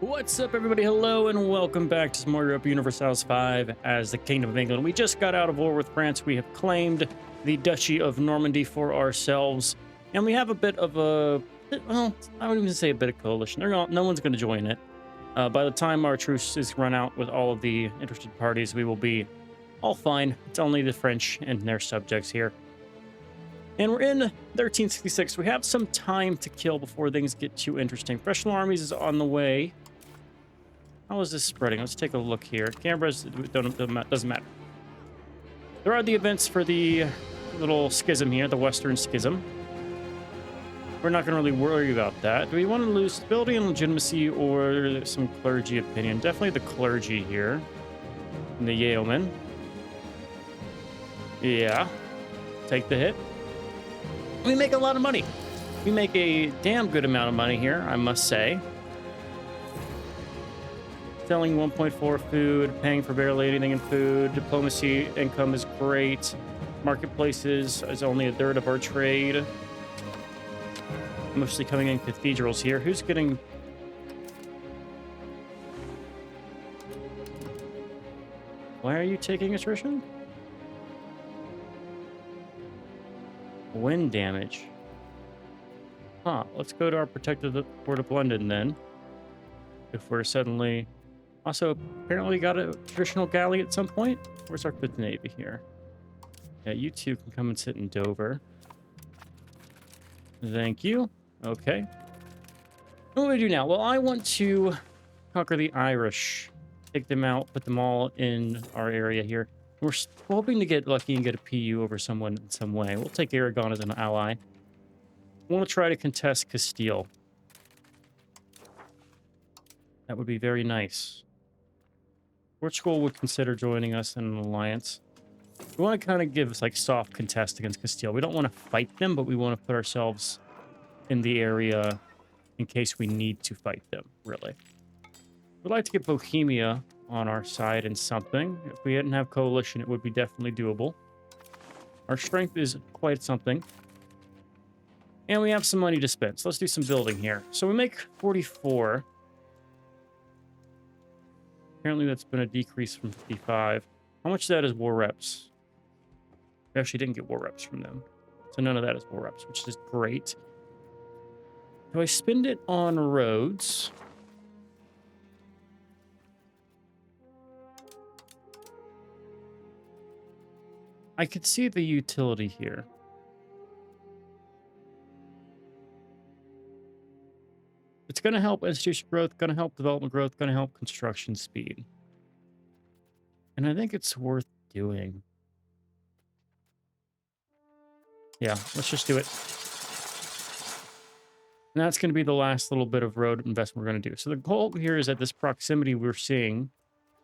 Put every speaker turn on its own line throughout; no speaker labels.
What's up, everybody? Hello, and welcome back to some more Europa Universalis 5 as the Kingdom of England. We just got out of war with France. We have claimed the Duchy of Normandy for ourselves, and we have a bit of a, well, I wouldn't even say a bit of coalition. No one's going to join it. By the time our truce is run out with all of the interested parties, we will be all fine. It's only the French and their subjects here. And we're in 1366. We have some time to kill before things get too interesting. Professional armies is on the way. How is this spreading? Let's take a look here. Cameras doesn't matter. There are the events for the little schism here, the Western Schism. We're not going to really worry about that. Do we want to lose stability and legitimacy or some clergy opinion? Definitely the clergy here. And the yeomen. Yeah. Take the hit. We make a lot of money. We make a damn good amount of money here, I must say. Selling 1.4 food, paying for barely anything in food. Diplomacy income is great. Marketplaces is only a third of our trade. Mostly coming in cathedrals here. Who's getting... Why are you taking attrition? Wind damage. Huh, let's go to our protected port of London then. If we're suddenly... Also, apparently got a traditional galley at some point. Where's our 5th Navy here? Yeah, you two can come and sit in Dover. Thank you. Okay. What do we do now? Well, I want to conquer the Irish. Take them out, put them all in our area here. We're hoping to get lucky and get a PU over someone in some way. We'll take Aragon as an ally. We want to try to contest Castile. That would be very nice. Portugal would consider joining us in an alliance. We want to kind of give like soft contest against Castile. We don't want to fight them, but we want to put ourselves in the area in case we need to fight them, really. We'd like to get Bohemia on our side in something. If we didn't have coalition, it would be definitely doable. Our strength is quite something. And we have some money to spend, so let's do some building here. So we make 44. Apparently that's been a decrease from 55. How much of that is war reps? We actually didn't get war reps from them. So none of that is war reps, which is great. Do I spend it on roads? I could see the utility here. It's going to help institution growth, going to help development growth, going to help construction speed. And I think it's worth doing. Yeah, let's just do it. And that's going to be the last little bit of road investment we're going to do. So the goal here is that this proximity we're seeing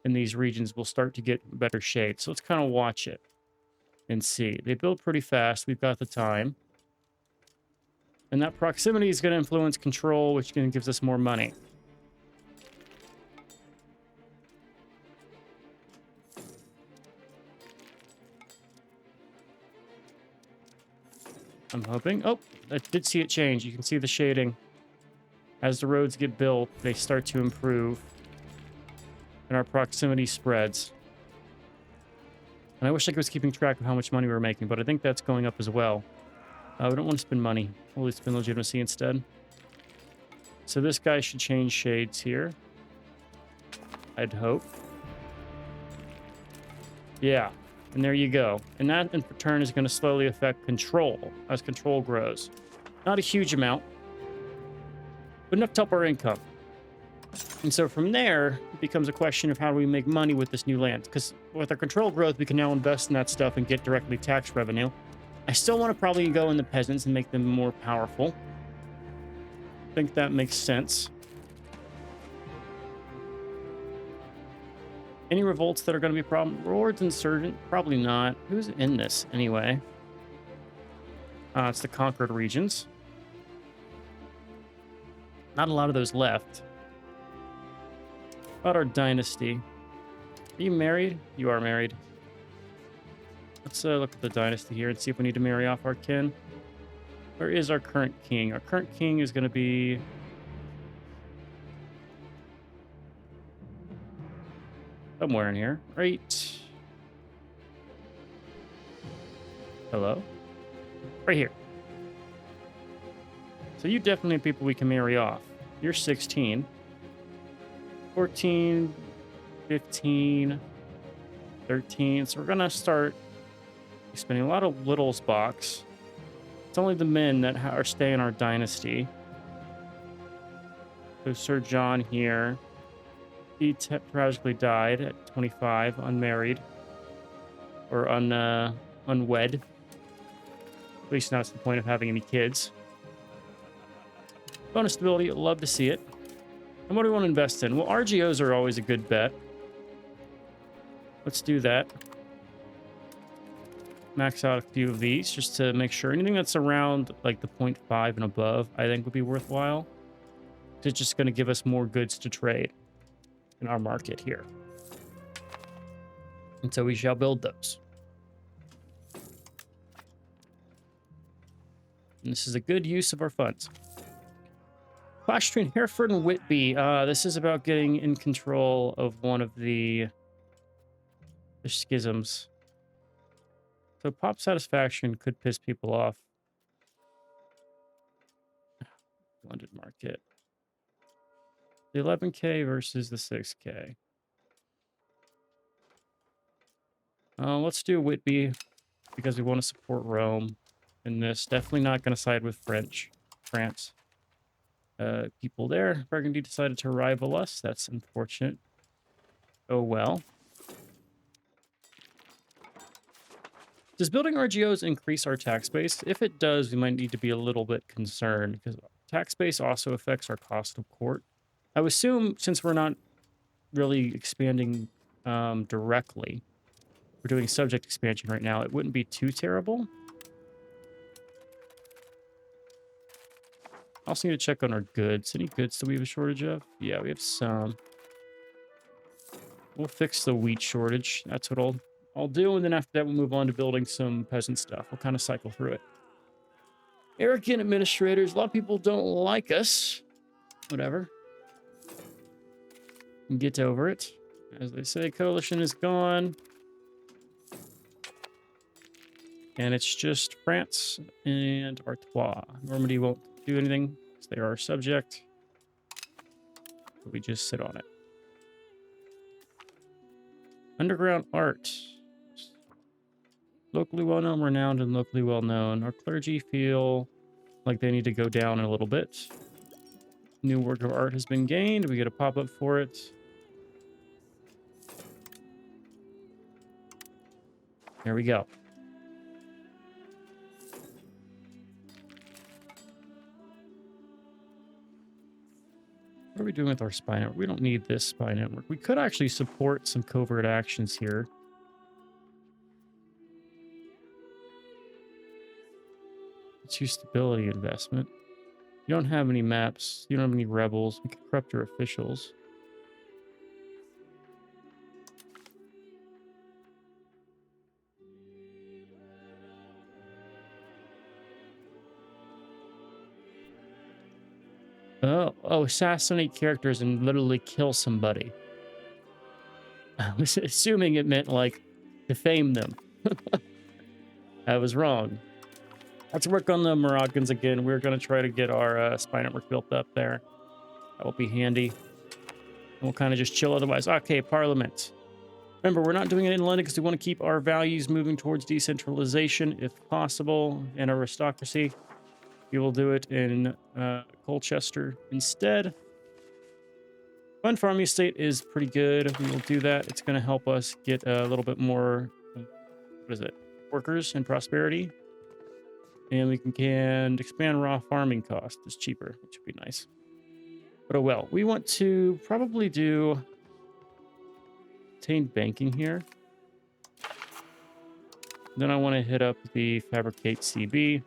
in these regions will start to get better shade. So let's kind of watch it and see. They build pretty fast. We've got the time. And that proximity is going to influence control, which gives us more money. I'm hoping. Oh, I did see it change. You can see the shading. As the roads get built, they start to improve. And our proximity spreads. And I wish I was keeping track of how much money we were making, but I think that's going up as well. We don't want to spend money. We'll spend legitimacy instead. So this guy should change shades here. I'd hope. Yeah. And there you go. And that in return is going to slowly affect control as control grows. Not a huge amount, but enough to help our income. And so from there, it becomes a question of how do we make money with this new land? Because with our control growth, we can now invest in that stuff and get directly tax revenue. I still want to probably go in the peasants and make them more powerful. I think that makes sense. Any revolts that are going to be a problem? Lords Insurgent? Probably not. Who's in this anyway? It's the conquered regions. Not a lot of those left. About our dynasty. Are you married? You are married. Let's look at the dynasty here and see if we need to marry off our kin. Where is our current king? Our current king is going to be Somewhere in here. Right. Hello? Right here. So you definitely have people we can marry off. You're 16. 14, 15, 13. So we're going to start spending a lot of littles box. It's only the men that are staying in our dynasty. So Sir John here. He tragically died at 25, unmarried. Or unwed. At least not to the point of having any kids. Bonus stability, love to see it. And what do we want to invest in? Well, RGOs are always a good bet. Let's do that. Max out a few of these just to make sure anything that's around like the 0.5 and above, I think would be worthwhile. It's just going to give us more goods to trade in our market here. And so we shall build those. And this is a good use of our funds. Clash between Hereford and Whitby. This is about getting in control of one of the schisms. So pop satisfaction could piss people off. London market. The 11K versus the 6K. Let's do Whitby because we want to support Rome in this. Definitely not going to side with France. People there. Burgundy decided to rival us. That's unfortunate. Oh well. Does building RGOs increase our tax base? If it does, we might need to be a little bit concerned because tax base also affects our cost of court. I would assume since we're not really expanding directly, we're doing subject expansion right now, it wouldn't be too terrible. Also need to check on our goods. Any goods that we have a shortage of? Yeah, we have some. We'll fix the wheat shortage. That's what I'll do, and then after that, we'll move on to building some peasant stuff. We'll kind of cycle through it. Arrogant administrators. A lot of people don't like us. Whatever. Get over it. As they say, coalition is gone. And it's just France and Artois. Normandy won't do anything because they are our subject. But we just sit on it. Underground art. Locally well-known, renowned, and locally well-known. Our clergy feel like they need to go down a little bit. New work of art has been gained. We get a pop-up for it. There we go. What are we doing with our spy network? We don't need this spy network. We could actually support some covert actions here. Let's use stability investment. You don't have any maps. You don't have any rebels. We could corrupt your officials. Oh, assassinate characters and literally kill somebody. I was assuming it meant, like, defame them. I was wrong. Let's work on the Moroccans again. We're going to try to get our spy network built up there. That will be handy. And we'll kind of just chill otherwise. Okay, Parliament. Remember, we're not doing it in London because we want to keep our values moving towards decentralization if possible and aristocracy. We will do it in Colchester instead. Fund farming estate is pretty good. We will do that. It's going to help us get a little bit more, workers and prosperity. And we can expand raw farming cost. It's cheaper, which would be nice. But oh well. We want to probably do obtain banking here. Then I want to hit up the fabricate CB.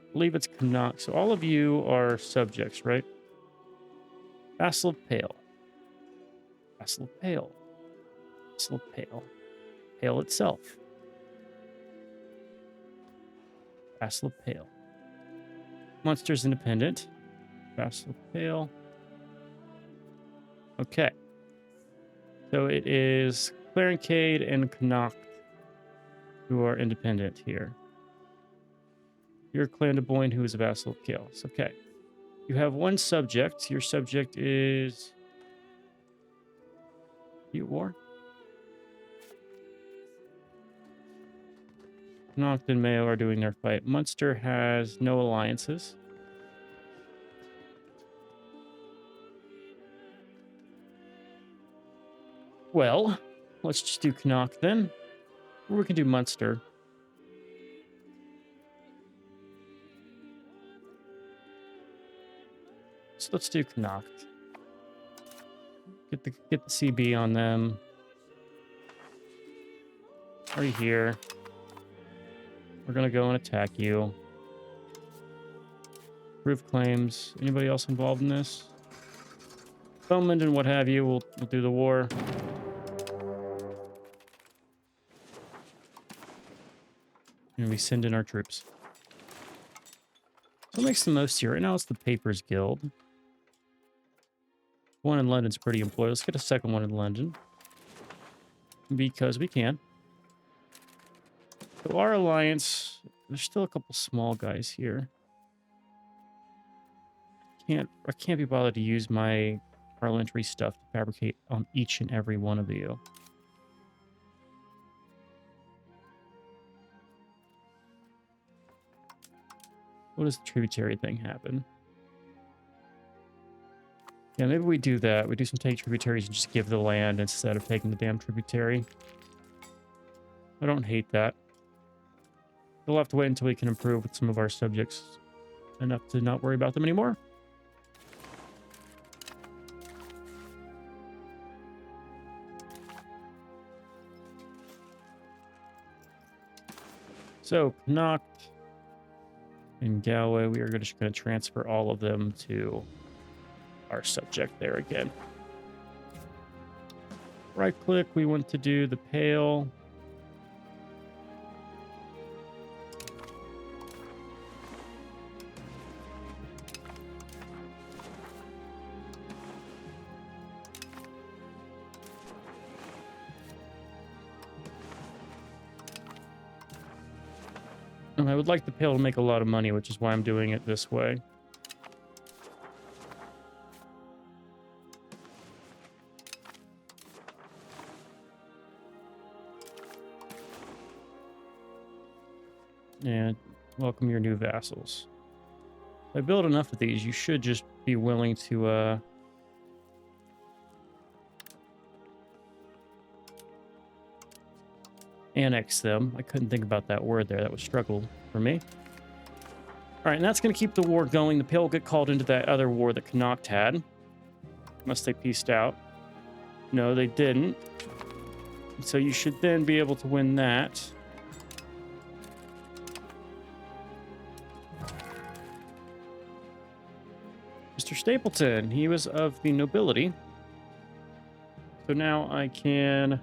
I believe it's Canuck. So all of you are subjects, right? Vassal of Pale. Vassal of Pale. Vassal of Pale. Pale itself. Vassal of Pale. Monsters Independent. Vassal of Pale. Okay. So it is Clarincade and Connacht who are independent here. You're Clan de Boyne, who is a vassal of Chaos. Okay. You have one subject. Your subject is... You war? Connacht and Mayo are doing their fight. Munster has no alliances. Well, let's just do Connacht then. Or we can do Munster. So let's do Connacht. Get the CB on them. Are you here? We're gonna go and attack you. Proof claims. Anybody else involved in this? Foeman and what have you. We'll do the war. And we send in our troops. So what makes the most here? Right now it's the Papers Guild. One in London's pretty employed. Let's get a second one in London. Because we can. So our alliance, there's still a couple small guys here. I can't be bothered to use my parliamentary stuff to fabricate on each and every one of you. What does the tributary thing happen? Yeah, maybe we do that. We do some take tributaries and just give the land instead of taking the damn tributary. I don't hate that. We'll have to wait until we can improve with some of our subjects enough to not worry about them anymore. So, Connacht and Galway, we are just going to transfer all of them to our subject there again. Right click, we want to do the Pale. And I would like the Pale to make a lot of money, which is why I'm doing it this way. And welcome your new vassals. If I build enough of these, you should just be willing to annex them. I couldn't think about that word there. That was struggle for me. All right, and that's going to keep the war going. The Pale will get called into that other war that Connacht had. Unless they pieced out. No, they didn't. So you should then be able to win that. Mr. Stapleton, he was of the nobility. So now I can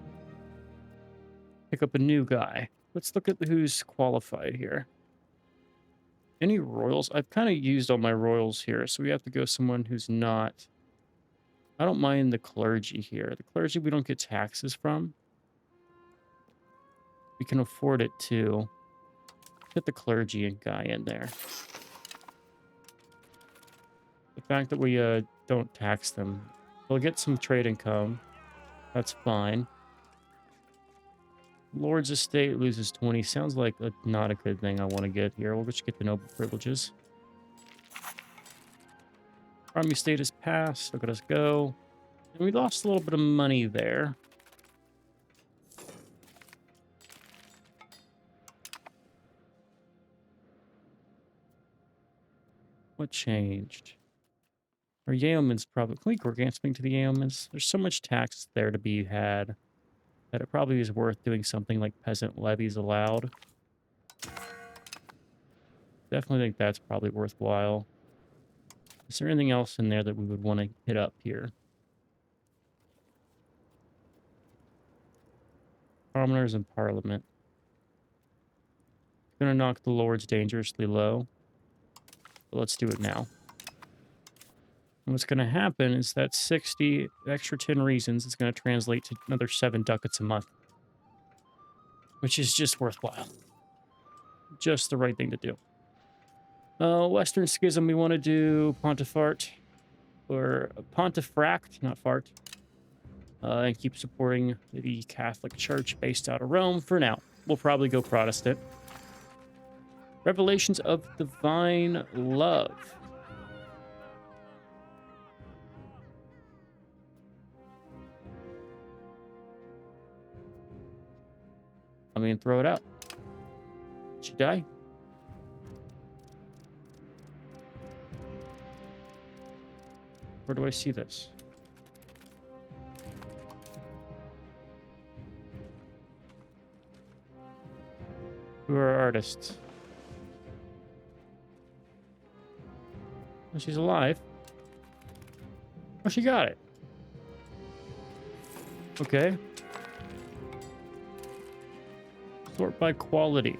pick up a new guy. Let's look at who's qualified here. Any royals? I've kind of used all my royals here, so we have to go someone who's not. I don't mind the clergy here. The clergy we don't get taxes from. We can afford it too. Get the clergy and guy in there. The fact that we don't tax them. They'll get some trade income. That's fine. Lord's estate loses 20. Sounds like not a good thing I want to get here. We'll just get the noble privileges. Army status passed. Look at us go. And we lost a little bit of money there. What changed? Our yeoman's probably... Can we grant something to the yeomans? There's so much tax there to be had that it probably is worth doing something like peasant levies allowed. Definitely think that's probably worthwhile. Is there anything else in there that we would want to hit up here? Commoners in Parliament. Gonna knock the Lords dangerously low. But let's do it now. What's going to happen is that 60 extra 10 reasons is going to translate to another 7 ducats a month, which is just worthwhile. Just the right thing to do. Western Schism, we want to do Pontifart, or Pontefract, not fart, and keep supporting the Catholic Church based out of Rome for now. We'll probably go Protestant. Revelations of Divine Love. I mean, throw it out. Did she die? Where do I see this? Who are our artists? Oh, she's alive. Oh, she got it. Okay. Sort by quality.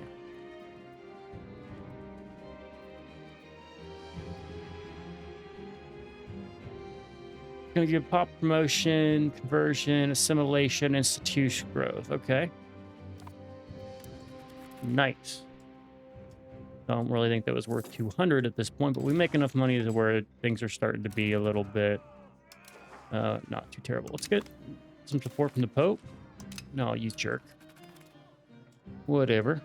Gonna give pop promotion, conversion, assimilation, institution growth. Okay. Nice. Don't really think that was worth 200 at this point, but we make enough money to where things are starting to be a little bit not too terrible. Let's get some support from the Pope. No, you jerk. Whatever.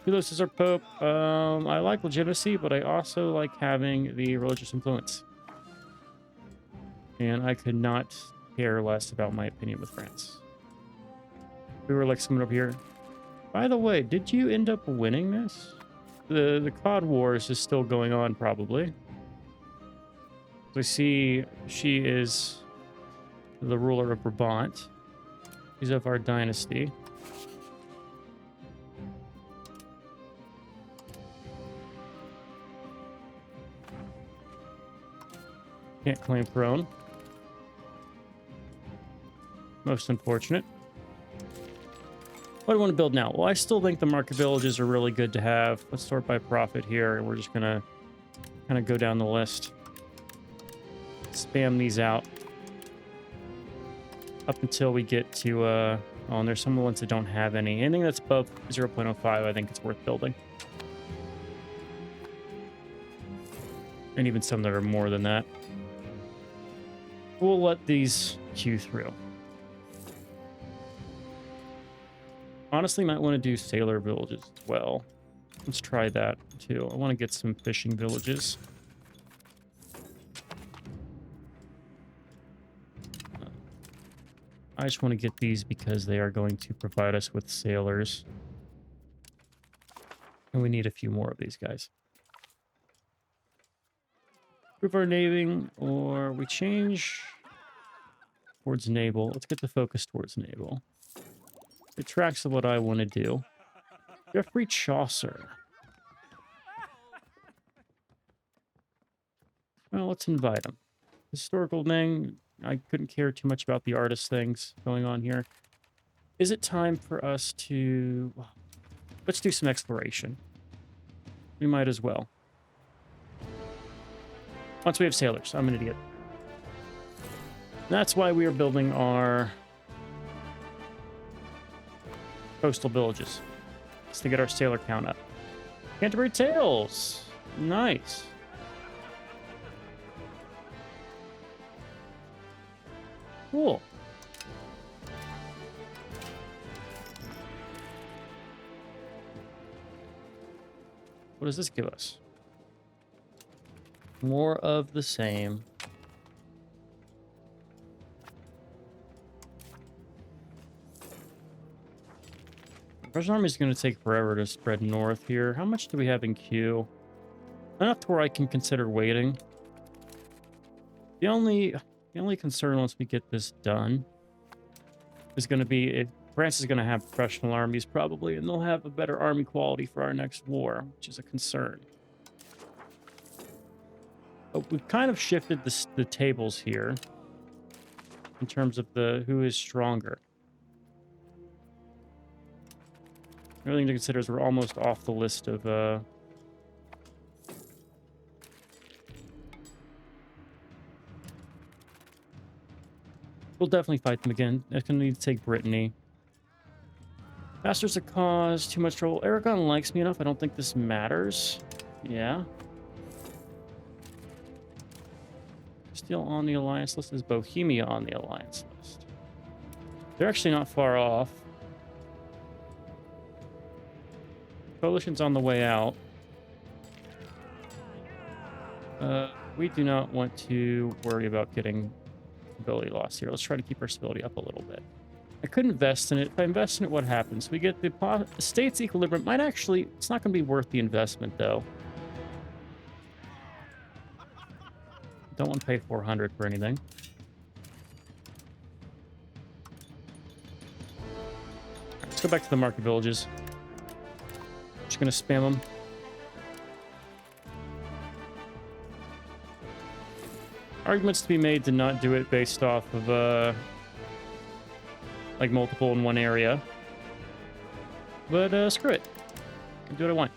Philos is our Pope. I like legitimacy, but I also like having the religious influence. And I could not care less about my opinion with France. We were like someone up here. By the way, did you end up winning this? The COD Wars is still going on, probably. We see she is the ruler of Brabant. She's of our dynasty. Can't claim throne. Most unfortunate. What do I want to build now? Well, I still think the market villages are really good to have. Let's sort by profit here, and we're just gonna kind of go down the list. Spam these out up until we get to oh, and there's some ones that don't have any. Anything that's above 0.05, I think it's worth building. And even some that are more than that. We'll let these queue through. Honestly, might want to do sailor villages as well. Let's try that too. I want to get some fishing villages. I just want to get these because they are going to provide us with sailors. And we need a few more of these guys. Improve our navy, or we change towards naval. Let's get the focus towards naval. It tracks what I want to do. Geoffrey Chaucer. Well, let's invite him. Historical thing. I couldn't care too much about the artist things going on here. Is it time for us to... Let's do some exploration. We might as well. Once we have sailors. I'm an idiot. That's why we are building our coastal villages. It's to get our sailor count up. Canterbury Tales. Nice. Cool. What does this give us? More of the same. Russian army is going to take forever to spread north here. How much do we have in queue? Enough to where I can consider waiting. The only concern once we get this done is going to be if France is going to have professional armies probably, and they'll have a better army quality for our next war, which is a concern. But we've kind of shifted the tables here in terms of who is stronger. Another thing to consider is we're almost off the list of We'll definitely fight them again. It's going to need to take Brittany. Masters of Cause, too much trouble. Aragon likes me enough. I don't think this matters. Yeah. Still on the alliance list is Bohemia on the alliance list. They're actually not far off. Coalition's on the way out. We do not want to worry about getting ability loss here. Let's try to keep our stability up a little bit. I could invest in it. If I invest in it, what happens? We get the state's equilibrium. Might actually, it's not going to be worth the investment, though. Don't want to pay 400 for anything. Right, let's go back to the market villages. Just going to spam them. Arguments to be made to not do it based off of, like, multiple in one area. But, screw it. I can do what I want.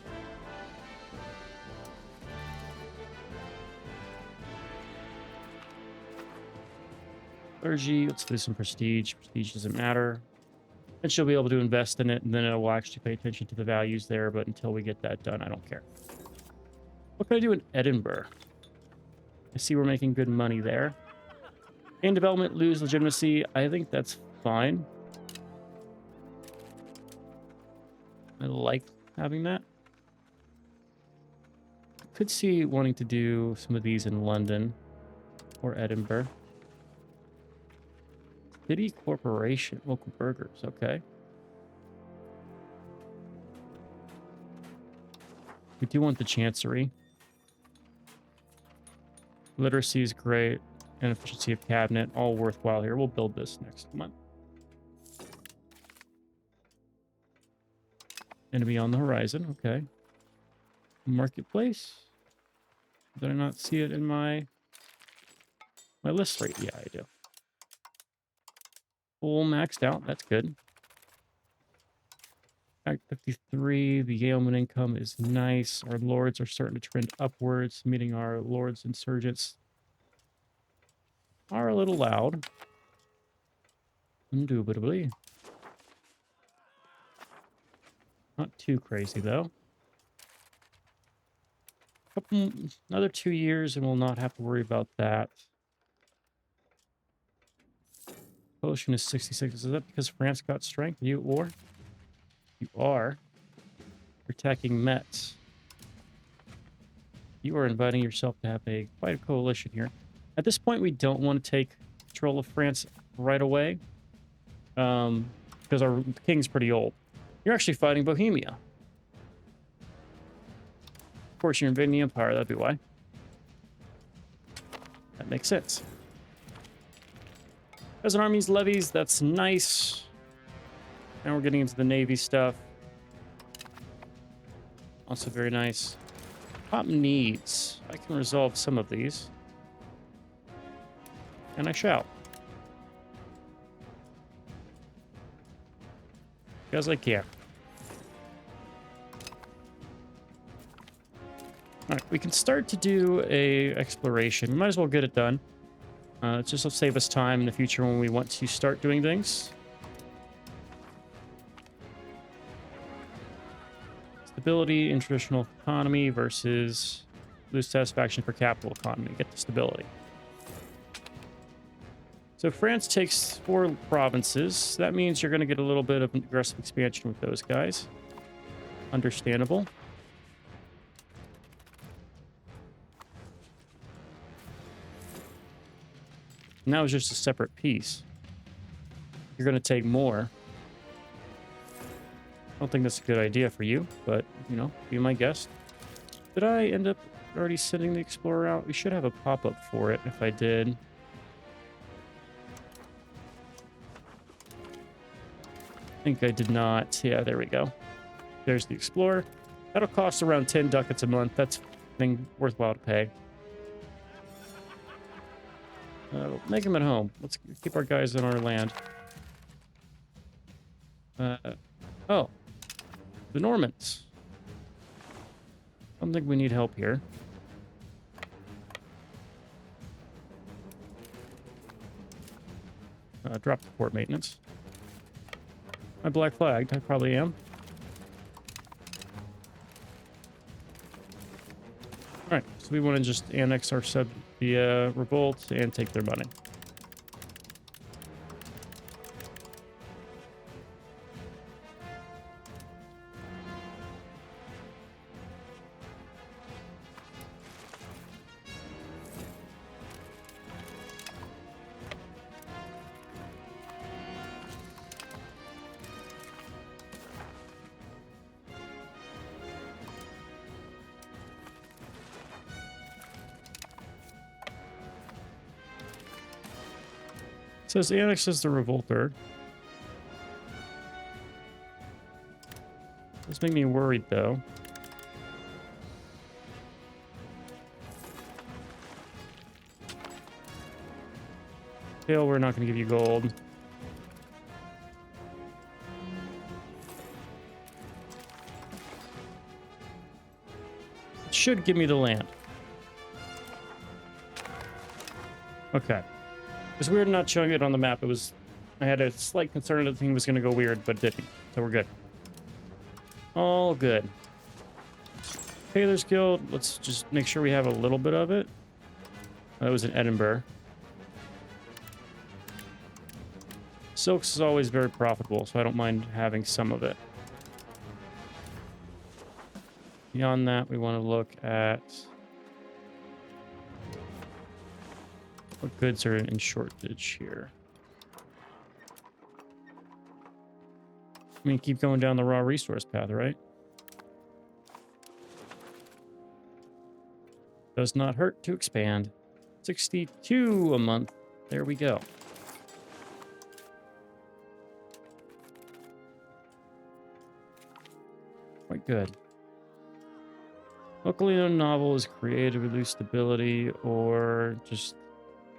Clergy, let's do some prestige. Prestige doesn't matter. And she'll be able to invest in it, and then it will actually pay attention to the values there, but until we get that done, I don't care. What can I do in Edinburgh? I see we're making good money there. In development, lose legitimacy. I think that's fine. I like having that. Could see wanting to do some of these in London or Edinburgh. City Corporation, local burgers, okay. We do want the Chancery. Literacy is great, and efficiency of cabinet, all worthwhile here. We'll build this next month. Enemy on the horizon, okay. Marketplace. Did I not see it in my list rate? Yeah, I do. Full maxed out, that's good. Act 53, the Yeoman income is nice. Our lords are starting to trend upwards, meaning our lords insurgents are a little loud. Indubitably. Not too crazy, though. Another 2 years, and we'll not have to worry about that. Potion is 66. Is that because France got strength? Are you at war? You are. You're attacking Metz. You are inviting yourself to have quite a coalition here. At this point, we don't want to take control of France right away. Because our king's pretty old. You're actually fighting Bohemia. Of course, you're invading the Empire. That'd be why. That makes sense. As an army's levies, that's nice. Now we're getting into the Navy stuff. Also very nice. Top needs. I can resolve some of these. And I shall. Because I can. Alright, we can start to do a exploration. We might as well get it done. It's just to save us time in the future when we want to start doing things. Stability in traditional economy versus lose satisfaction for capital economy. Get the stability. So France takes 4 provinces. That means you're going to get a little bit of aggressive expansion with those guys. Understandable. Now it's just a separate piece. You're going to take more. I don't think that's a good idea for you, but, you know, be my guest. Did I end up already sending the Explorer out? We should have a pop-up for it if I did. I think I did not. Yeah, there we go. There's the Explorer. That'll cost around 10 ducats a month. That's worthwhile to pay. Make them at home. Let's keep our guys on our land. Oh. The Normans. I don't think we need help here. drop the port maintenance. Am I black flagged? I probably am. Alright, so we want to just annex our sub via revolt and take their money. Says annexes the revolter. This make me worried though. Hale, we're not going to give you gold. It should give me the land. Okay. It was weird not showing it on the map. I had a slight concern that the thing was going to go weird, but it didn't. So we're good. All good. Tailor's Guild. Let's just make sure we have a little bit of it. That was in Edinburgh. Silks is always very profitable, so I don't mind having some of it. Beyond that, we want to look at what goods are in shortage here. I mean, keep going down the raw resource path, right? Does not hurt to expand. 62 a month. There we go. Quite good. Locally known novel is created to reduce stability or just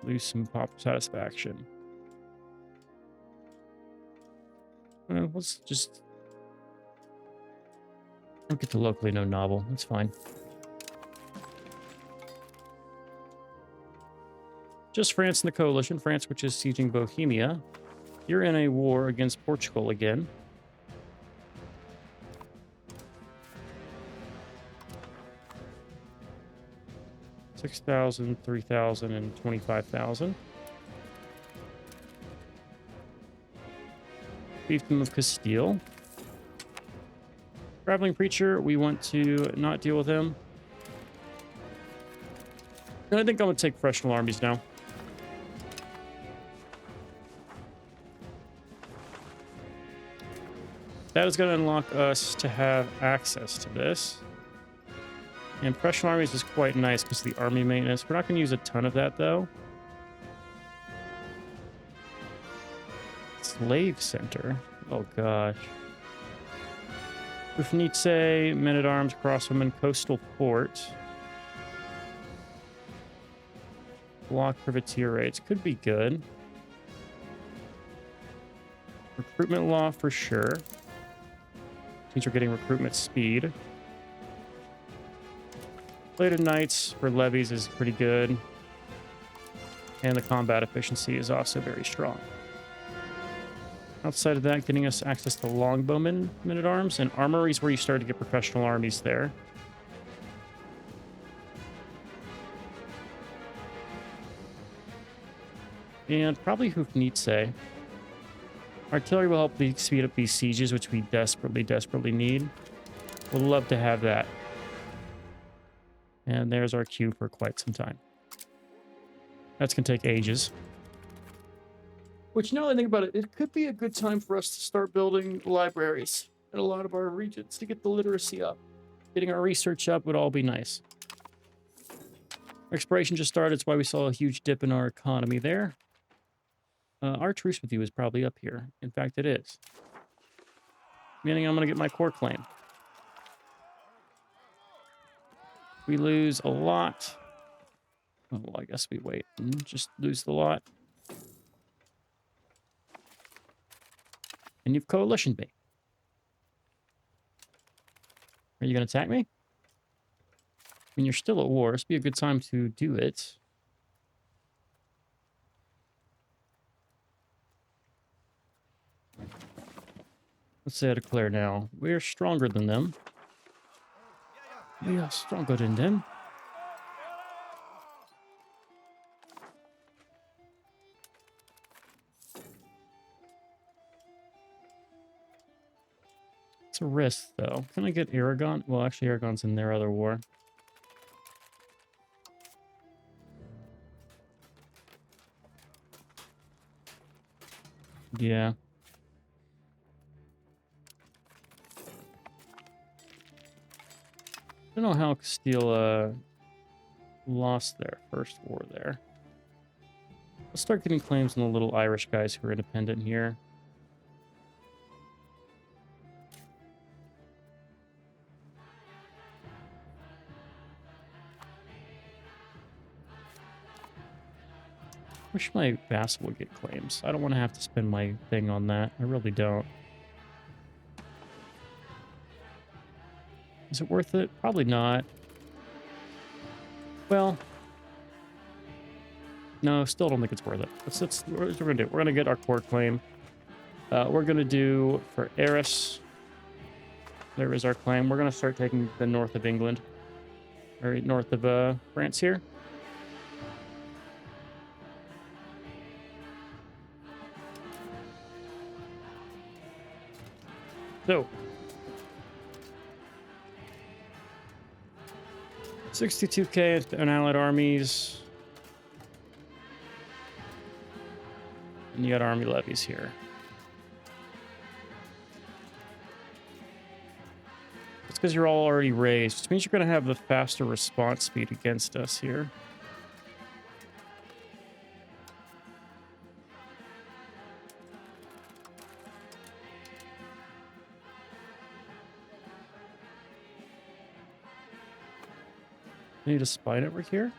lose some pop satisfaction. Let's just... I'll get to locally known novel. That's fine. Just France and the coalition. France, which is sieging Bohemia. You're in a war against Portugal again. $6,000, $3,000, and $25,000. Fiefdom of Castile. Traveling Preacher, we want to not deal with him. And I think I'm going to take professional armies now. That is going to unlock us to have access to this. And professional armies is quite nice because of the army maintenance. We're not going to use a ton of that, though. Slave Center. Oh, gosh. Ufnitse, Men-at-Arms, Crosswomen, Coastal Port. Block privateer raids. Could be good. Recruitment law for sure. Means we're getting recruitment speed. Plated Knights for levies is pretty good. And the combat efficiency is also very strong. Outside of that, getting us access to longbowmen, men-at-arms, and armories where you start to get professional armies there. And probably Hufnitse. Artillery will help speed up these sieges, which we desperately, desperately need. We'll love to have that. And there's our queue for quite some time. That's going to take ages. Which, now that I think about it, it could be a good time for us to start building libraries in a lot of our regions to get the literacy up. Getting our research up would all be nice. Exploration just started. That's why we saw a huge dip in our economy there. Our truce with you is probably up here. In fact, it is. Meaning I'm going to get my core claim. We lose a lot. Oh, well, I guess we wait and just lose the lot. And you've coalitioned me. Are you going to attack me? I mean, you're still at war. This would be a good time to do it. Let's say I declare now. We are stronger than them. We are stronger than them. It's a risk, though. Can I get Aragon? Well, actually, Aragon's in their other war. Yeah. I don't know how Castile lost their first war there. Let's start getting claims on the little Irish guys who are independent here. Wish my vassal would get claims. I don't want to have to spend my thing on that. I really don't. Is it worth it? Probably not. Well, no, still don't think it's worth it. What we're gonna do? We're gonna get our court claim. We're gonna do for Eris. There is our claim. We're gonna start taking the north of England, or north of France here. So, 62k in allied armies. And you got army levies here. It's because you're all already raised, which means you're going to have the faster response speed against us here. I need a spy network here?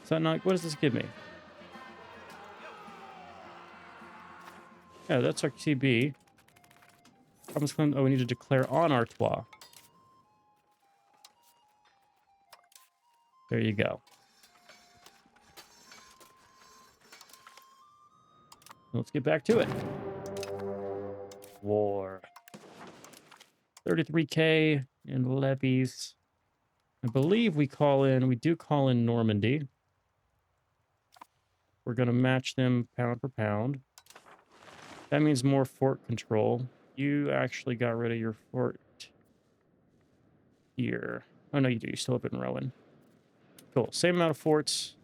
Is that not... What does this give me? Yeah, that's our TB. Oh, we need to declare on Artois. There you go. Let's get back to it. War. 33k in levies. I believe we do call in Normandy. We're going to match them pound for pound. That means more fort control. You actually got rid of your fort here. Oh, no, you do. You still have it in Rowan. Cool. Same amount of forts.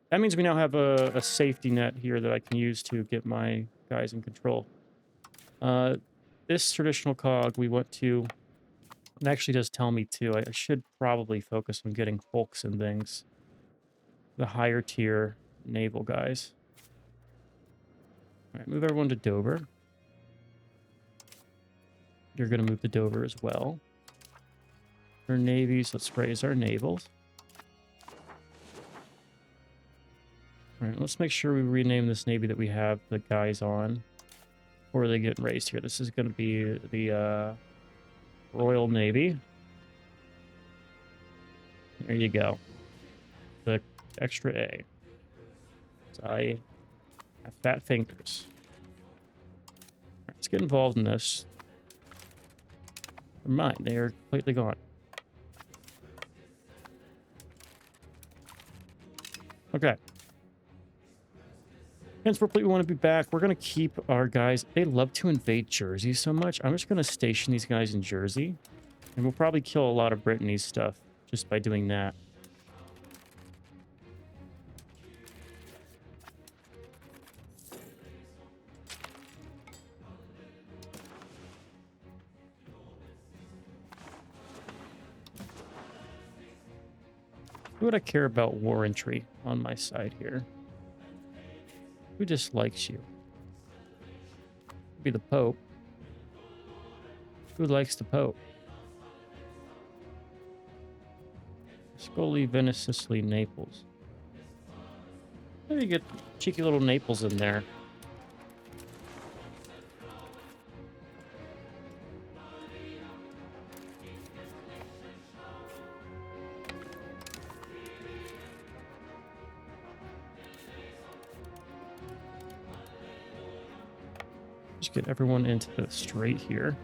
That means we now have a safety net here that I can use to get my guys in control. This traditional cog we went to... It actually does tell me, too. I should probably focus on getting hulks and things. The higher tier naval guys. All right, move everyone to Dover. You're going to move to Dover as well. Our navies, let's raise our navals. All right, let's make sure we rename this navy that we have the guys on. Or they get raised here. This is going to be the Royal Navy. There you go. The extra A. So I have fat fingers. All right, let's get involved in this. Never mind, they are completely gone. Okay. Transport fleet, we want to be back. We're going to keep our guys. They love to invade Jersey so much. I'm just going to station these guys in Jersey. And we'll probably kill a lot of Brittany's stuff just by doing that. Who would I care about war entry on my side here? Who dislikes you? Be the Pope. Who likes the Pope? Scoli, Venice, Sicily, Naples. How do you get cheeky little Naples in there? Just get everyone into the straight here.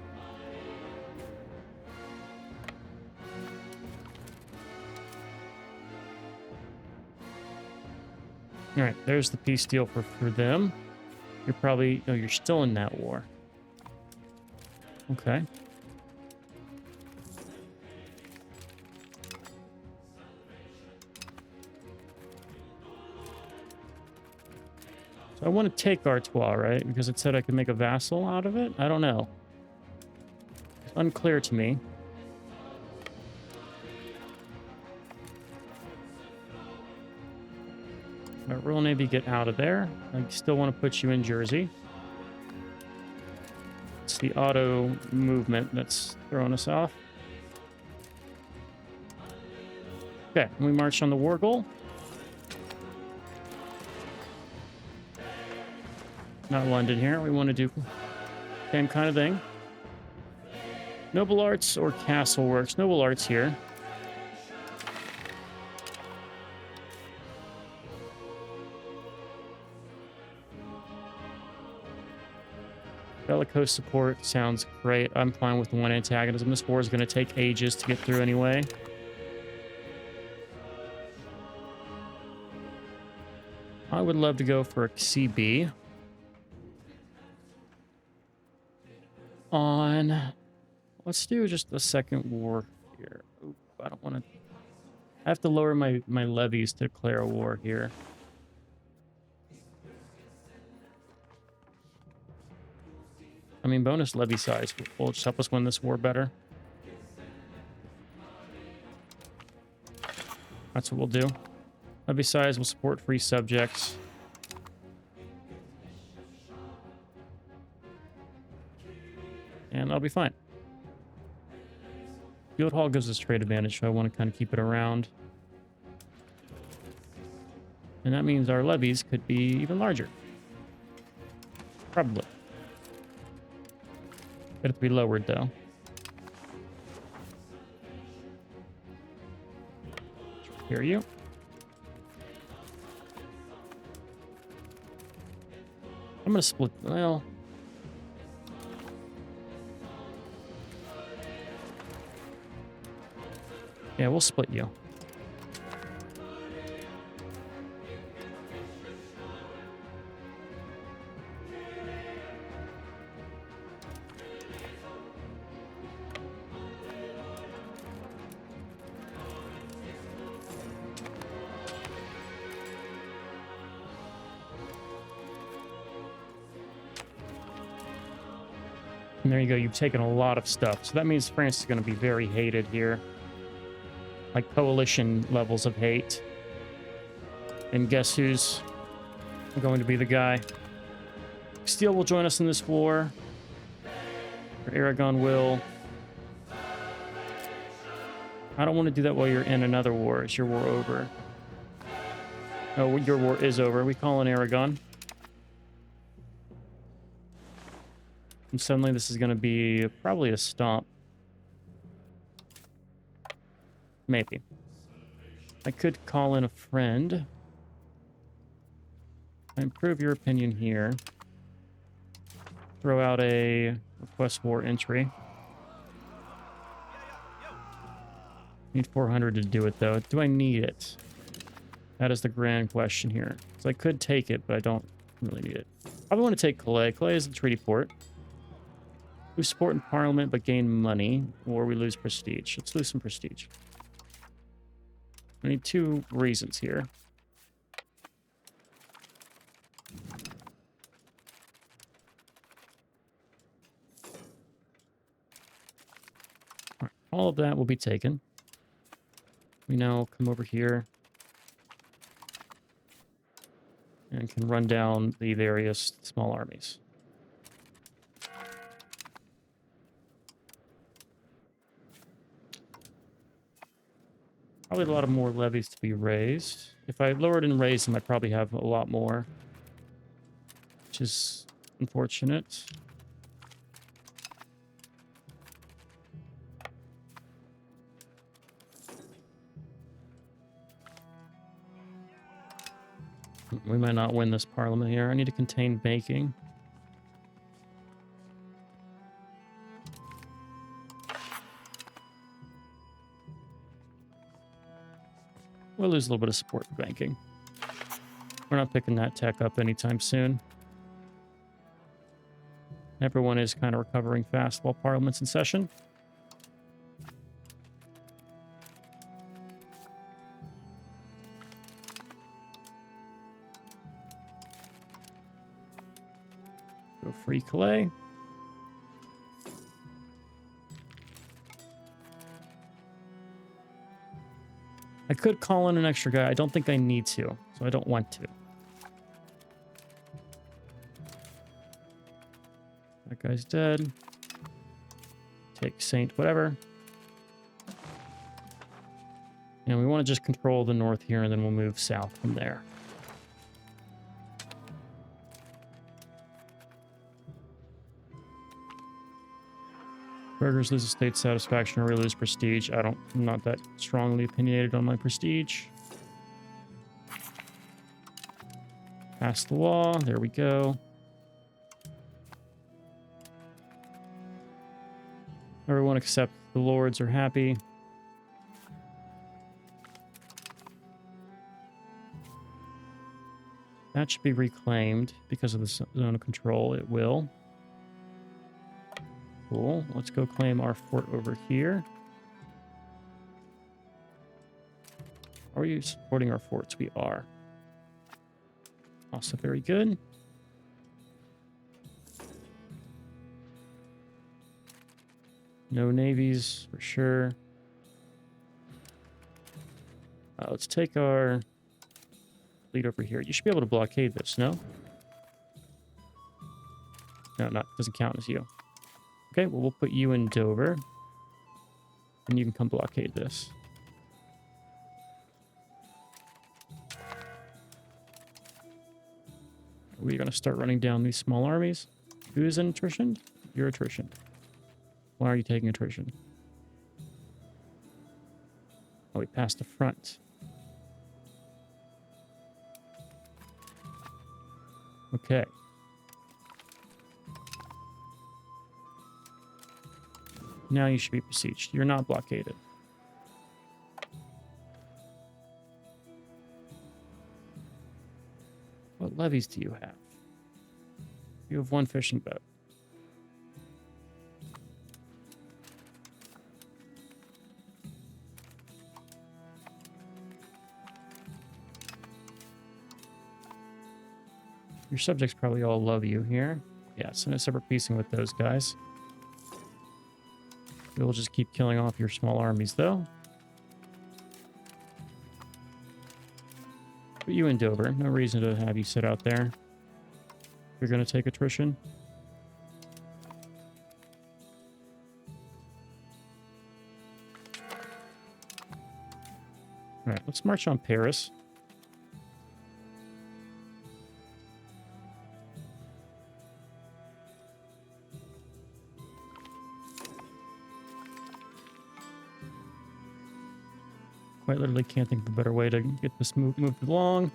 All right, there's the peace deal for them. You're probably... No, you're still in that war. Okay. So I want to take Artois, right? Because it said I could make a vassal out of it? I don't know. It's unclear to me. But Royal Navy, get out of there. I still want to put you in Jersey. It's the auto movement that's throwing us off. Okay, we march on the war goal. Not London here. We want to do same kind of thing. Noble arts or castle works. Noble arts here. Bellicose support sounds great. I'm fine with one antagonism. This war is going to take ages to get through anyway. I would love to go for a CB. Let's do just a second war here. Ooh, I don't want to... I have to lower my levies to declare a war here. I mean, bonus levy size will just help us win this war better. That's what we'll do. Levy size will support free subjects. And I'll be fine. Field Hall gives us trade advantage, so I want to kind of keep it around. And that means our levies could be even larger. Probably. It'll be lowered, though. Hear you. I'm going to split... Well... Yeah, we'll split you. And there you go. You've taken a lot of stuff. So that means France is going to be very hated here. Like coalition levels of hate. And guess who's going to be the guy? Castile will join us in this war. Or Aragon will. I don't want to do that while you're in another war. Is your war over? Oh, your war is over. We call in Aragon. And suddenly this is going to be probably a stomp. Maybe. I could call in a friend. I improve your opinion here. Throw out a request war entry. Need 400 to do it, though. Do I need it? That is the grand question here. So I could take it, but I don't really need it. Probably want to take Calais. Calais is the treaty port. We support in Parliament, but gain money, or we lose prestige. Let's lose some prestige. I need two reasons here. All of that will be taken. We now come over here and can run down the various small armies. Probably a lot of more levies to be raised. If I lowered and raised them, I'd probably have a lot more, which is unfortunate. We might not win this parliament here. I need to contain baking. We'll lose a little bit of support for banking. We're not picking that tech up anytime soon. Everyone is kind of recovering fast while Parliament's in session. Go free Calais. I could call in an extra guy. I don't think I need to, so I don't want to. That guy's dead. Take Saint, whatever. And we want to just control the north here, and then we'll move south from there. Burgers lose state satisfaction or we lose prestige. I'm not that strongly opinionated on my prestige. Pass the law. There we go. Everyone except the lords are happy. That should be reclaimed because of the zone of control. It will. Cool. Let's go claim our fort over here. Are you supporting our forts? We are. Also very good. No navies for sure. Let's take our fleet over here. You should be able to blockade this, no? No, doesn't count as you. Okay, well, we'll put you in Dover. And you can come blockade this. We're going to start running down these small armies. Who is in attrition? You're attrition. Why are you taking attrition? Oh, we passed the front. Okay. Now you should be besieged. You're not blockaded. What levies do you have? You have one fishing boat. Your subjects probably all love you here. Yeah, so no separate piecing with those guys. We'll just keep killing off your small armies, though. Put you in Dover. No reason to have you sit out there. You're going to take attrition. All right, let's march on Paris. Quite literally can't think of a better way to get this moved along.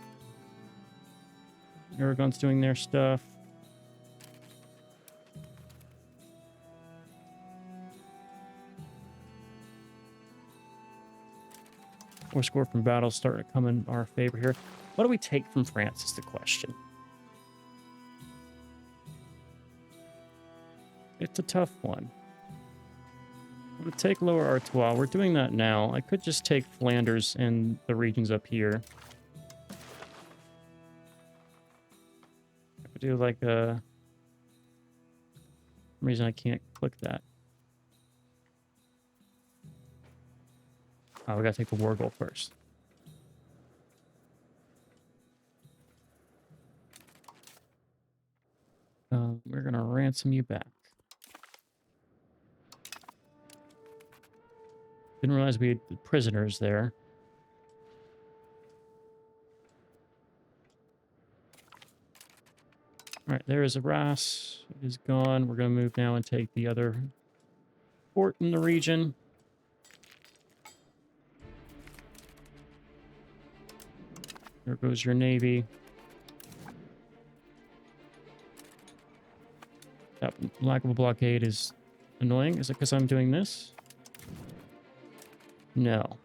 Aragon's doing their stuff. Or score from battles starting to come in our favor here. What do we take from France is the question. It's a tough one. I'm going to take Lower Artois. We're doing that now. I could just take Flanders and the regions up here. I could do like a... For some reason I can't click that. Oh, we got to take the war goal first. We're going to ransom you back. Didn't realize we had prisoners there. All right, there is Arras. It is gone. We're going to move now and take the other port in the region. There goes your navy. That lack of a blockade is annoying. Is it because I'm doing this? No.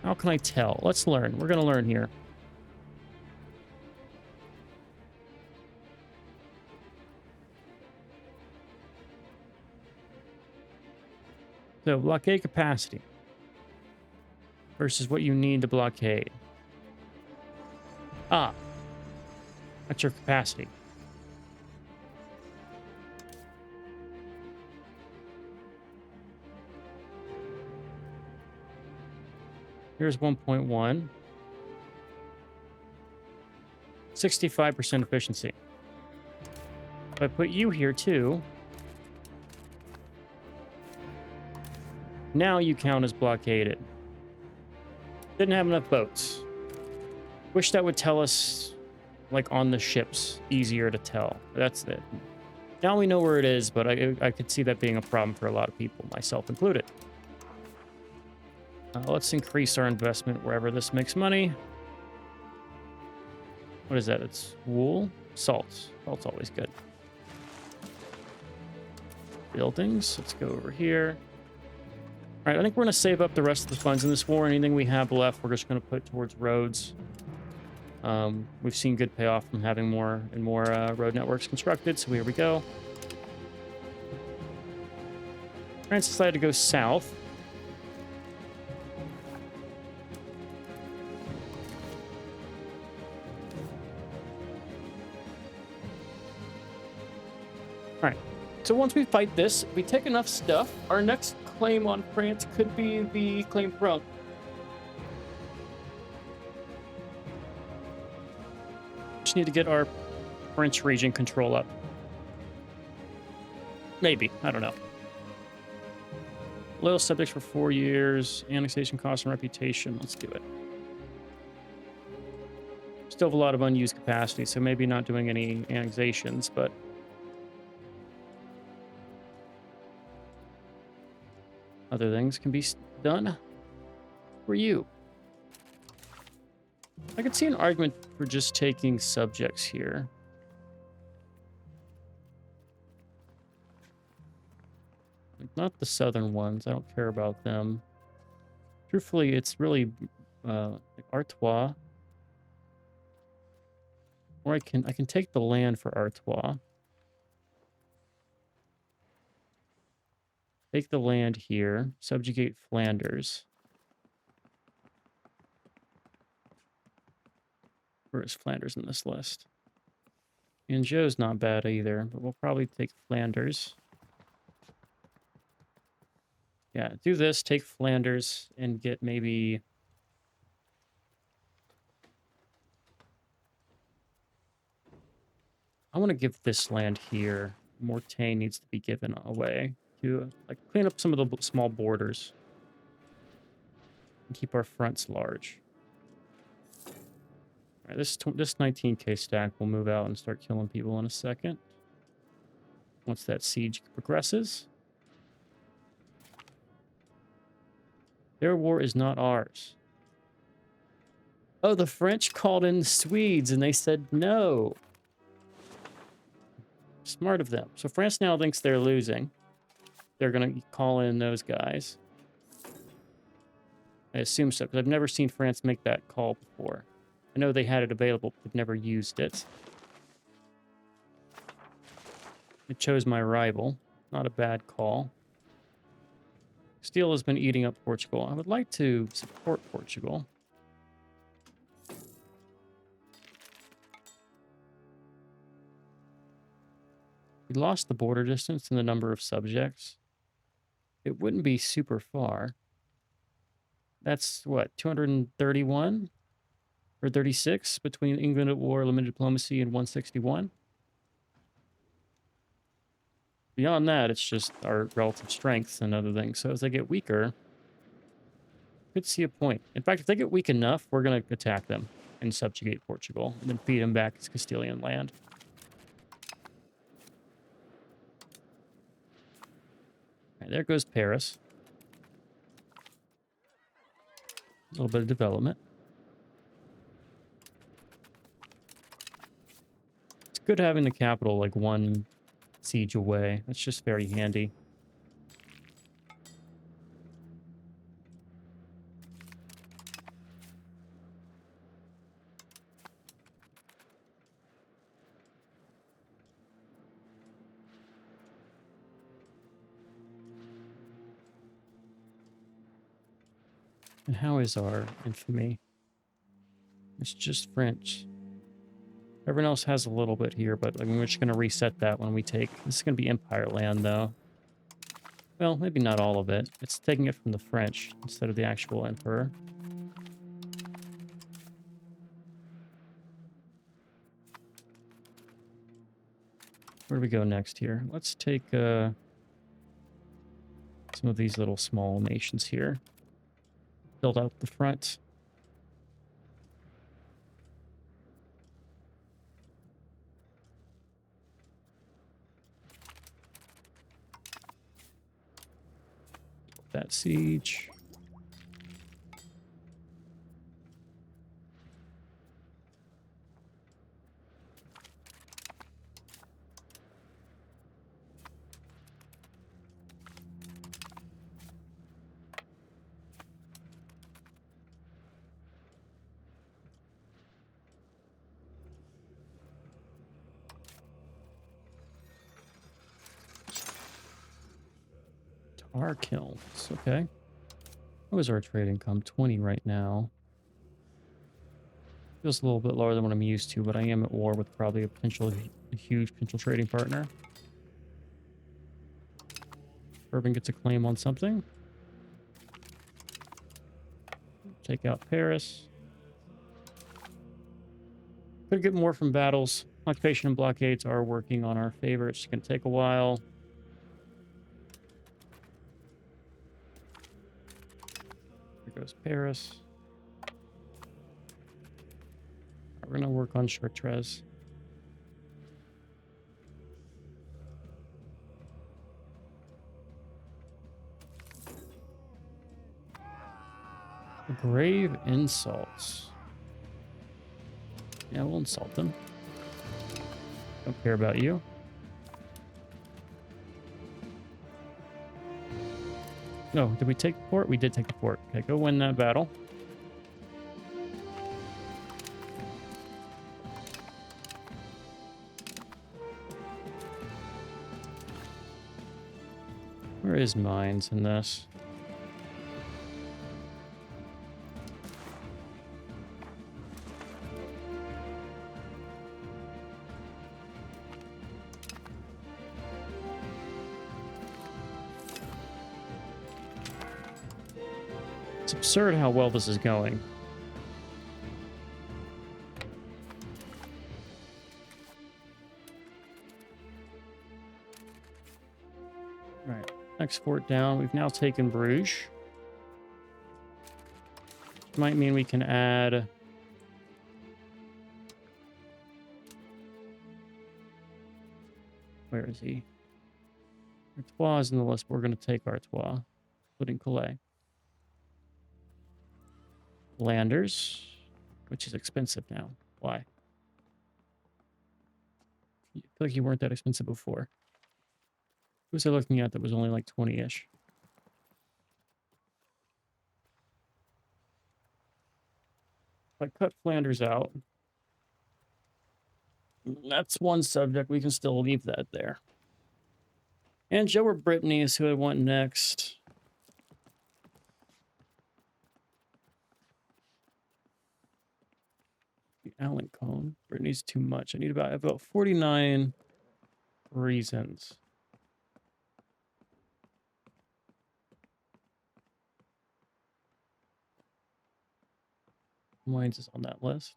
How can I tell? Let's learn. We're going to learn here. So, blockade capacity versus what you need to blockade. Ah, that's your capacity. Here's 1.1. 65% efficiency. If I put you here too, now you count as blockaded. Didn't have enough boats. Wish that would tell us, like, on the ships. Easier to tell. That's it. Now we know where it is, but I could see that being a problem for a lot of people, myself included. Let's increase our investment wherever this makes money. What is that? It's wool? Salt. Salt's always good. Buildings. Let's go over here. All right, I think we're going to save up the rest of the funds in this war. Anything we have left, we're just going to put towards roads. We've seen good payoff from having more and more road networks constructed, so here we go. France decided to go south. All right, so once we fight this, if we take enough stuff, our next claim on France could be the claim throne. Just need to get our French region control up. Maybe, I don't know. Loyal subjects for 4 years, annexation cost and reputation. Let's do it. Still have a lot of unused capacity, so maybe not doing any annexations, but other things can be done for you. I could see an argument for just taking subjects here. Not the southern ones. I don't care about them. Truthfully, it's really like Artois. Or I can take the land for Artois. Take the land here. Subjugate Flanders. Where is Flanders in this list? Anjou's not bad either, but we'll probably take Flanders. Yeah, do this, take Flanders, and get maybe... I want to give this land here. Mortain needs to be given away to like clean up some of the small borders. And keep our fronts large. All right, this 19k stack will move out and start killing people in a second. Once that siege progresses. Their war is not ours. Oh, the French called in the Swedes and they said no. Smart of them. So France now thinks they're losing. They're going to call in those guys. I assume so, because I've never seen France make that call before. I know they had it available, but they've never used it. It chose my rival. Not a bad call. Steel has been eating up Portugal. I would like to support Portugal. We lost the border distance and the number of subjects. It wouldn't be super far. That's what, 231 or 36 between England at war, limited diplomacy, and 161. Beyond that, it's just our relative strengths and other things. So as they get weaker, could see a point. In fact, if they get weak enough, we're going to attack them and subjugate Portugal and then feed them back as Castilian land. Right, there goes Paris. A little bit of development. It's good having the capital like one siege away. That's just very handy. And how is our infamy? It's just French. Everyone else has a little bit here, but I mean, we're just going to reset that when we take... This is going to be Empire land, though. Well, maybe not all of it. It's taking it from the French instead of the actual emperor. Where do we go next here? Let's take some of these little small nations here. Build out the front. That siege. Tar kilns. Okay. What was our trade income? 20 right now. Feels a little bit lower than what I'm used to, but I am at war with probably a huge potential trading partner. Urban gets a claim on something. Take out Paris. Could get more from battles. Occupation and blockades are working on our favor. It's going to take a while. Here goes Paris. We're going to work on Chartres. Grave insults. Yeah, we'll insult them. Don't care about you. No, did we take the fort? We did take the fort. Okay, go win that battle. Where is mines in this? It's absurd how well this is going. All right, next fort down. We've now taken Bruges. Might mean we can add... Where is he? Artois is in the list. We're going to take Artois, including Calais. Landers, which is expensive now. Why? I feel like you weren't that expensive before. Who was I looking at that was only like 20-ish? If I cut Flanders out, that's one subject. We can still leave that there. Anjou or Brittany is who I want next. Alencon. Brittany's too much. I need about 49 reasons. Mines is on that list.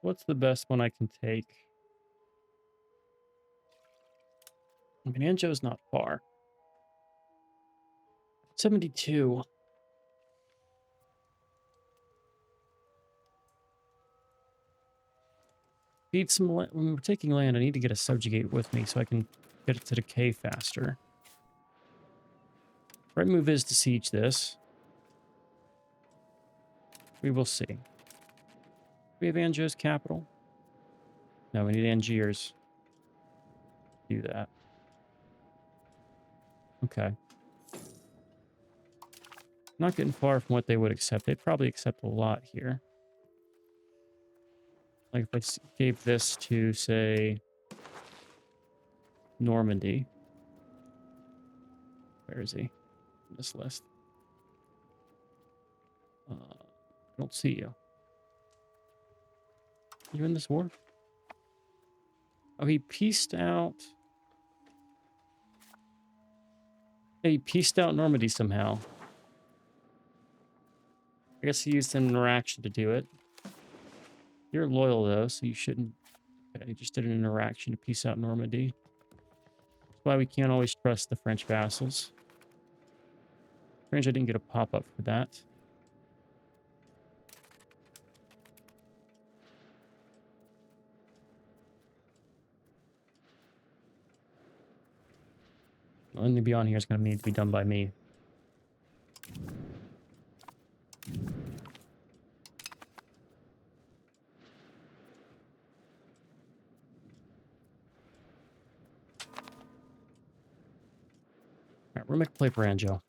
What's the best one I can take? I mean, Anjou's not far. 72. Need some when we're taking land, I need to get a subjugate with me so I can get it to decay faster. Right move is to siege this. We will see. We have Anjou's capital. No, we need Angiers. Do that. Okay. Not getting far from what they would accept. They'd probably accept a lot here. Like if I gave this to, say, Normandy. Where is he? On this list. Don't see you. You in this war? Oh, he pieced out. He pieced out Normandy somehow. I guess he used an interaction to do it. You're loyal, though, so you shouldn't... Okay, he just did an interaction to piece out Normandy. That's why we can't always trust the French vassals. Strange I didn't get a pop-up for that. Anything to be on here is going to need to be done by me. Alright, we're going to play Branjo.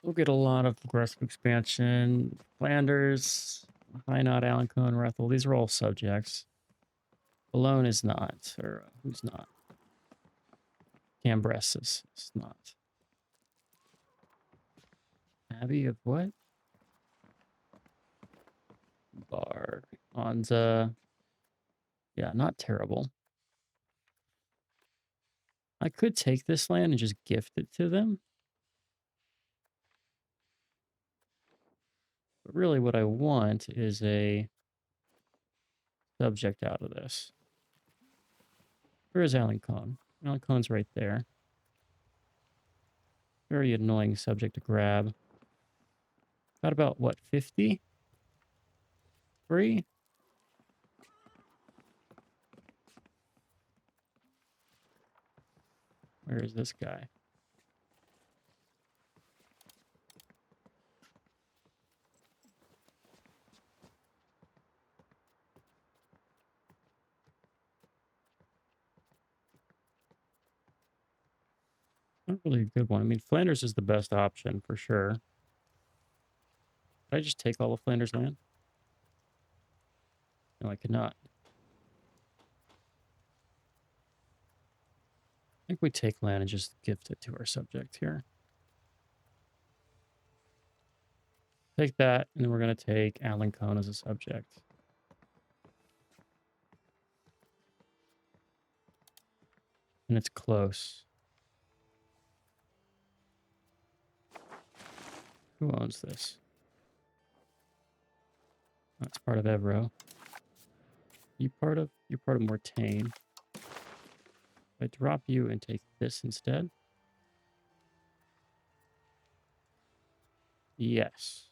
We'll get a lot of aggressive expansion. Flanders, Hainaut, Alencon, Rethel. These are all subjects. Boulogne is not. Or who's not? Cambrai is not. Abbey of what? Bar. Anza. Yeah, not terrible. I could take this land and just gift it to them. But really what I want is a subject out of this. Where is Alencon? Alencon's right there. Very annoying subject to grab. Got about, what, 50? 3? Where is this guy? Not really a good one. I mean, Flanders is the best option for sure. Did I just take all of Flanders land? No, I could not. I think we take land and just gift it to our subject here. Take that, and then we're going to take Alencon as a subject. And it's close. Who owns this? That's part of Evro. You're part of Mortagne. I drop you and take this instead. Yes.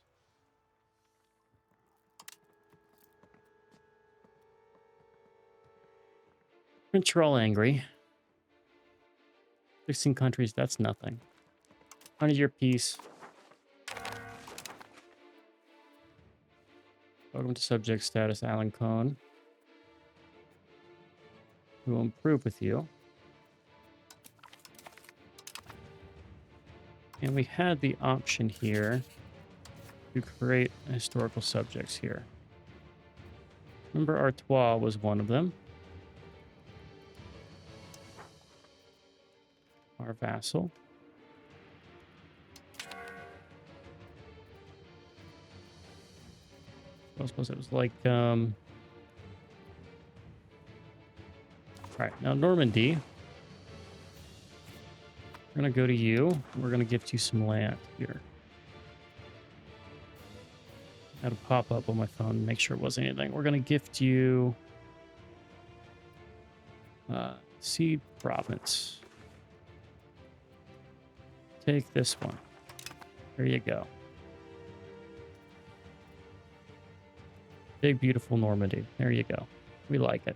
French are all angry. 16 countries, that's nothing. 100-year peace. Welcome to subject status, Alencon. We will improve with you. And we had the option here to create historical subjects here. Remember, Artois was one of them. Our vassal. I suppose it was like, all right, now Normandy. We're going to go to you. We're going to gift you some land here. I had to pop up on my phone and make sure it wasn't anything. We're going to gift you Seed Province. Take this one. There you go. Big, beautiful Normandy. There you go. We like it.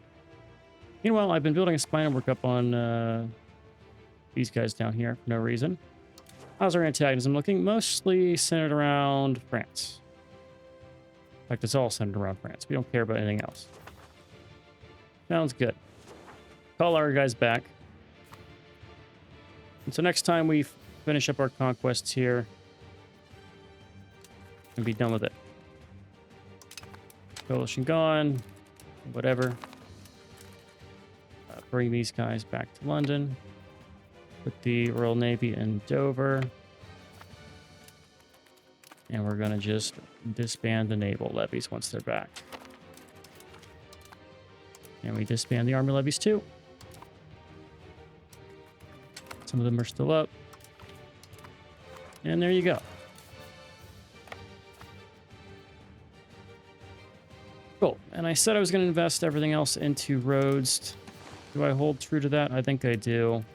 Meanwhile, I've been building a spy network up on these guys down here for no reason. How's our antagonism looking? Mostly centered around France. In fact, it's all centered around France. We don't care about anything else. Sounds good. Call our guys back. And so next time we finish up our conquests here and be done with it. Coalition gone. Whatever. Bring these guys back to London. Put the Royal Navy in Dover. And we're going to just disband the naval levies once they're back. And we disband the army levies too. Some of them are still up. And there you go. Cool. And I said I was going to invest everything else into roads. Do I hold true to that? I think I do.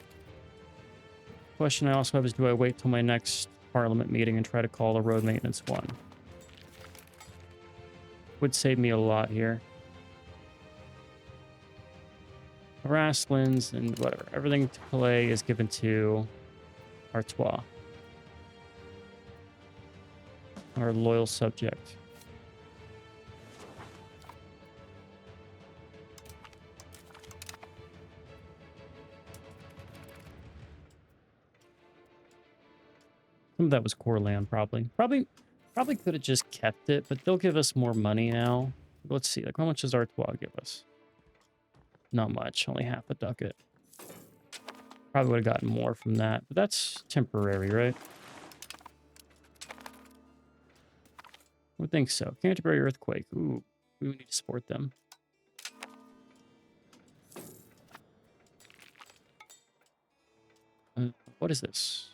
Question I also have is, do I wait till my next parliament meeting and try to call the road maintenance one? Would save me a lot here. Harasslands and whatever. Everything to Calais is given to Artois. Our loyal subject. Some of that was core land, probably. Probably could have just kept it, but they'll give us more money now. Let's see, like, how much does Artois give us? Not much, only half a ducat. Probably would have gotten more from that, but that's temporary, right? I would think so. Canterbury earthquake. Ooh, we would need to support them. What is this?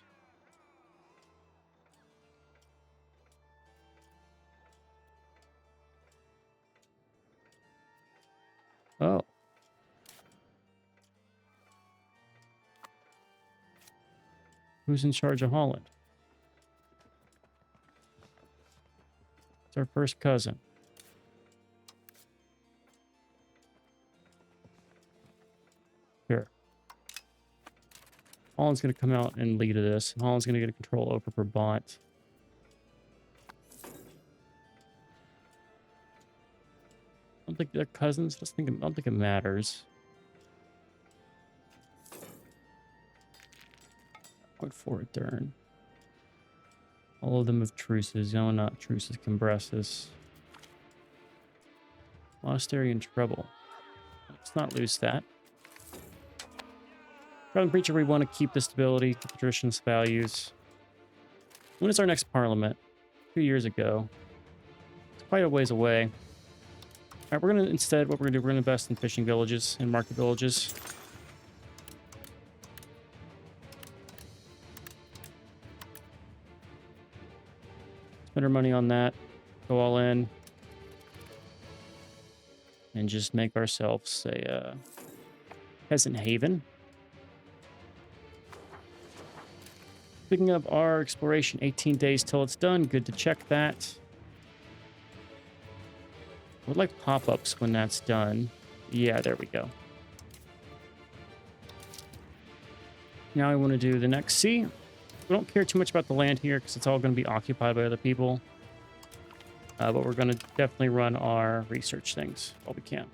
Oh. Who's in charge of Holland? It's our first cousin. Here. Holland's going to come out and lead this. And Holland's going to get control over Brabant. I don't think they're cousins. I don't think it matters. What for it, Dern? All of them have truces. No, not truces. Cambressus. Monastery in trouble. Let's not lose that. Crown Preacher, we want to keep the stability, keep the traditions, values. When is our next parliament? 2 years ago. It's quite a ways away. All right, we're going to, instead, what we're going to do, we're going to invest in fishing villages and market villages. Spend our money on that. Go all in. And just make ourselves a peasant haven. Speaking of our exploration, 18 days till it's done. Good to check that. I would like pop-ups when that's done. Yeah, there we go. Now I want to do the next sea. We don't care too much about the land here because it's all going to be occupied by other people. But we're going to definitely run our research things while we can.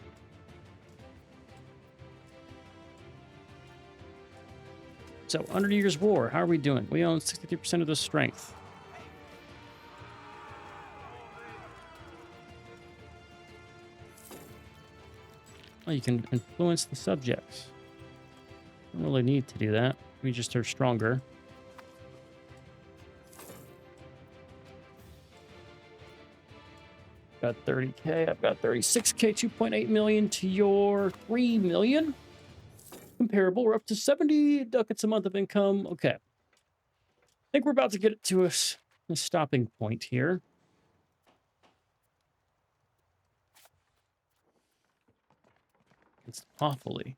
So, 100 Years' War, how are we doing? We own 63% of the strength. Well, you can influence the subjects. Don't really need to do that. We just are stronger. Got 30k, I've got 36k, 2.8 million to your 3 million. Comparable, we're up to 70 ducats a month of income. Okay. I think we're about to get it to a stopping point here. It's awfully.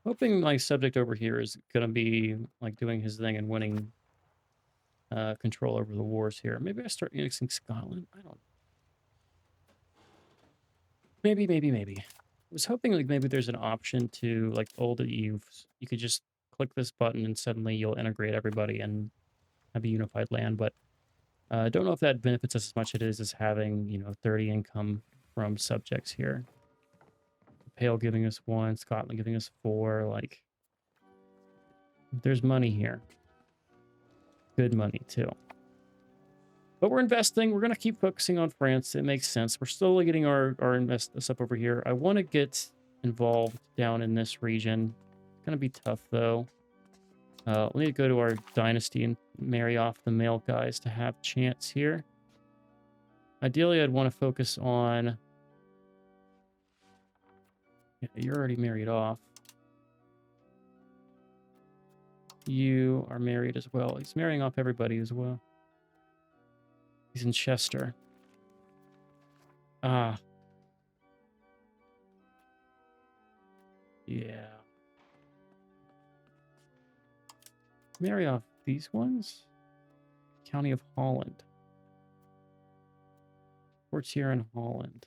Hoping my subject over here is going to be like doing his thing and winning control over the wars here. Maybe I start annexing Scotland. I don't know. Maybe. I was hoping like maybe there's an option to like old EU. You could just click this button and suddenly you'll integrate everybody and have a unified land. But I don't know if that benefits us as much as having, 30 income from subjects here. Pale giving us 1, Scotland giving us 4. Like, there's money here. Good money too. But we're investing. We're going to keep focusing on France. It makes sense. We're slowly getting our investments up over here. I want to get involved down in this region. It's going to be tough, though. We need to go to our dynasty and marry off the male guys to have chance here. Ideally, I'd want to focus on... Yeah, you're already married off. You are married as well. He's marrying off everybody as well. He's in Chester. Ah. Yeah. Marry off these ones? County of Holland. Ports here in Holland.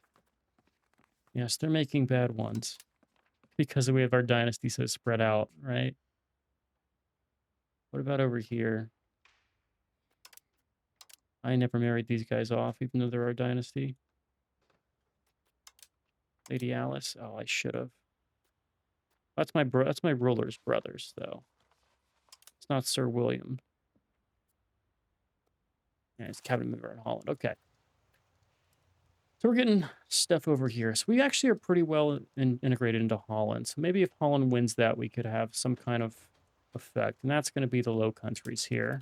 Yes, they're making bad ones. Because we have our dynasty so spread out, right? What about over here? I never married these guys off, even though they're our dynasty. Lady Alice. Oh, I should have. That's my ruler's brothers, though. It's not Sir William. Yeah, it's cabinet member in Holland. Okay. So we're getting stuff over here. So we actually are pretty well integrated into Holland. So maybe if Holland wins that, we could have some kind of effect. And that's going to be the Low Countries here.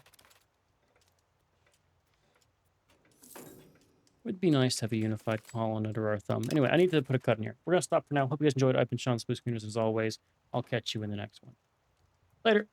Would be nice to have a unified Holland under our thumb. Anyway, I need to put a cut in here. We're going to stop for now. Hope you guys enjoyed. I've been Sean Spookscreeners as always. I'll catch you in the next one. Later.